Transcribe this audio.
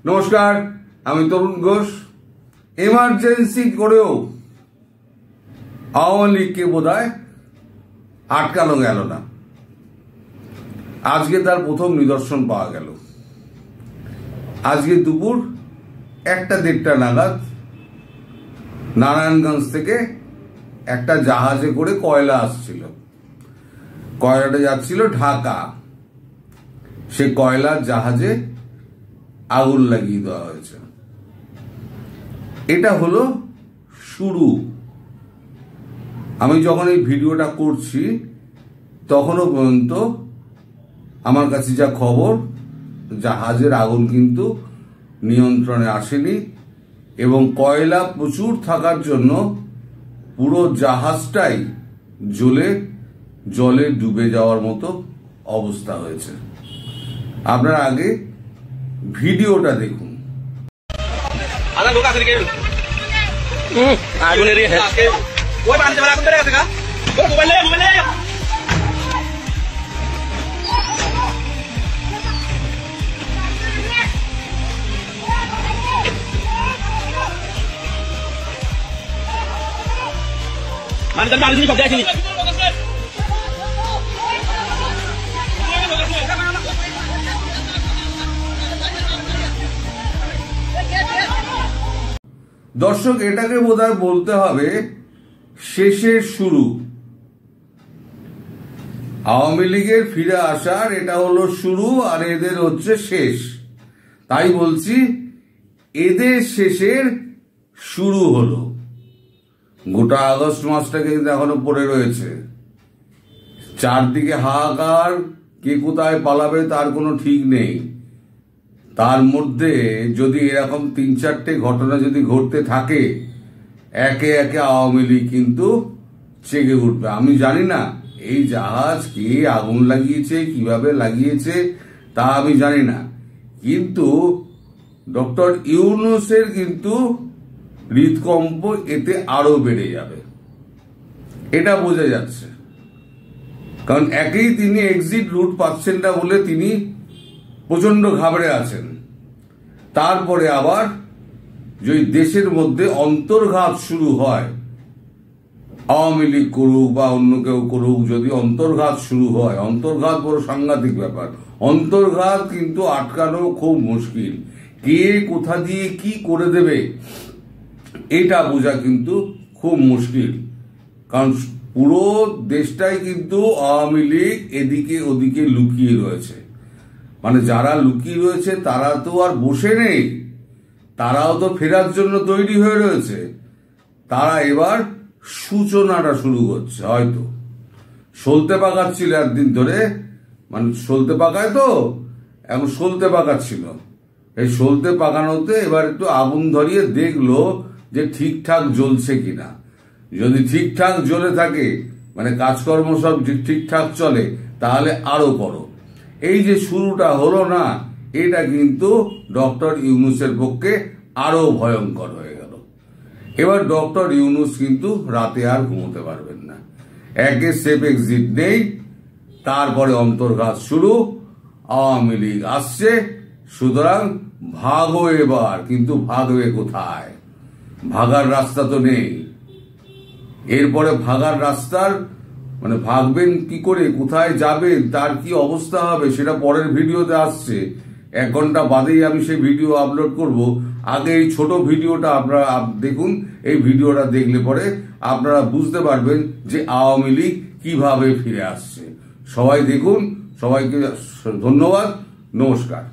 নমস্কার, আমি তরুণ ঘোষ। এমার্জেন্সি করেও আওয়ামী লীগকে বোধহয় আটকানো গেল না। আজকে তার প্রথম নিদর্শন পাওয়া গেল। আজকে দুপুর 1-1:30 নাগাদ নারায়ণগঞ্জ থেকে একটা জাহাজে করে কয়লা আসছিল। কয়লাটা যাচ্ছিল ঢাকা। সে কয়লার জাহাজে আগুন লাগিয়ে দেওয়া হয়েছে। এটা হলো শুরু। আমি যখন এই ভিডিওটা করছি তখনও পর্যন্ত আমার কাছে যা খবর, জাহাজের আগুন কিন্তু নিয়ন্ত্রণে আসেনি এবং কয়লা প্রচুর থাকার জন্য পুরো জাহাজটাই জলে ডুবে যাওয়ার মতো অবস্থা হয়েছে। আপনারা আগে ভিডিওটা দেখুন। দর্শক, এটাকে বোধহয় বলতে হবে শেষের শুরু। আওয়ামী লীগের ফিরে আসার এটা হলো শুরু আর এদের হচ্ছে শেষ। তাই বলছি, এদের শেষের শুরু হলো। গোটা আগস্ট মাসটা কিন্তু এখনো পড়ে রয়েছে। চারদিকে হাহাকার, কে কোথায় পালাবে তার কোনো ঠিক নেই। তার মধ্যে যদি এরকম 3-4টে ঘটনা যদি ঘটতে থাকে, একে একে আওয়ামী লীগ কিন্তু জেগে উঠবে। আমি জানি না এই জাহাজ কে আগুন লাগিয়েছে, কিভাবে লাগিয়েছে তা আমি জানি না, কিন্তু ডক্টর ইউনূসের কিন্তু হৃদকম্প এতে আরো বেড়ে যাবে, এটা বোঝা যাচ্ছে। কারণ একেই তিনি এক্সিট রুট পাচ্ছেন না বলে তিনি প্রচন্ড ঘাবড়ে আছেন। তারপরে আবার যদি দেশের মধ্যে অন্তর্ঘাত শুরু হয়, আওয়ামী লীগ করুক বা অন্য কেউ করুক, যদি অন্তর্ঘাত শুরু হয়, অন্তর্ঘাত বড় সাংঘাতিক ব্যাপার। অন্তর্ঘাত কিন্তু আটকানো খুব মুশকিল। কে কোথা দিয়ে কি করে দেবে এটা বোঝা কিন্তু খুব মুশকিল। কারণ পুরো দেশটাই কিন্তু আওয়ামী লীগ এদিকে ওদিকে লুকিয়ে রয়েছে। মানে যারা লুকিয়ে রয়েছে তারা তো আর বসে নেই, তারাও তো ফেরার জন্য তৈরি হয়ে রয়েছে। তারা এবার সূচনাটা শুরু করছে। হয়তো সলতে পাকাচ্ছিল একদিন ধরে, মানে সলতে পাকায় তো, এখন সলতে পাকাচ্ছিল। এই সলতে পাকানোতে এবার একটু আগুন ধরিয়ে দেখলো যে ঠিকঠাক জ্বলছে কিনা। যদি ঠিকঠাক জ্বলে থাকে, মানে কাজকর্ম সব ঠিকঠাক চলে, তাহলে আরো করো। এই যে শুরুটা হলো না, এটা কিন্তু ডক্টর ইউনূসের পক্ষে আরো ভয়ঙ্কর হয়ে গেল। এবার ডক্টর ইউনূস কিন্তু রাতে আর ঘুমোতে পারবেন না। একে সেফ এক্সিট নেই, তারপরে অন্তর্ঘাত শুরু, আওয়ামী লীগ আসছে। সুতরাং ভাগো এবার, কিন্তু ভাগবে কোথায়? ভাগার রাস্তা তো নেই। এরপরে ভাগার রাস্তার মানে ভাগবেন কি করে, কোথায় যাবেন, তার কি অবস্থা হবে সেটা পরের ভিডিওতে আসছে। 1 ঘন্টা বাদেই আমি সেই ভিডিও আপলোড করব। আগে এই ছোট ভিডিওটা আপনারা দেখুন। এই ভিডিওটা দেখলে পরে আপনারা বুঝতে পারবেন যে আওয়ামী লীগ কিভাবে ফিরে আসছে। সবাই দেখুন। সবাইকে ধন্যবাদ। নমস্কার।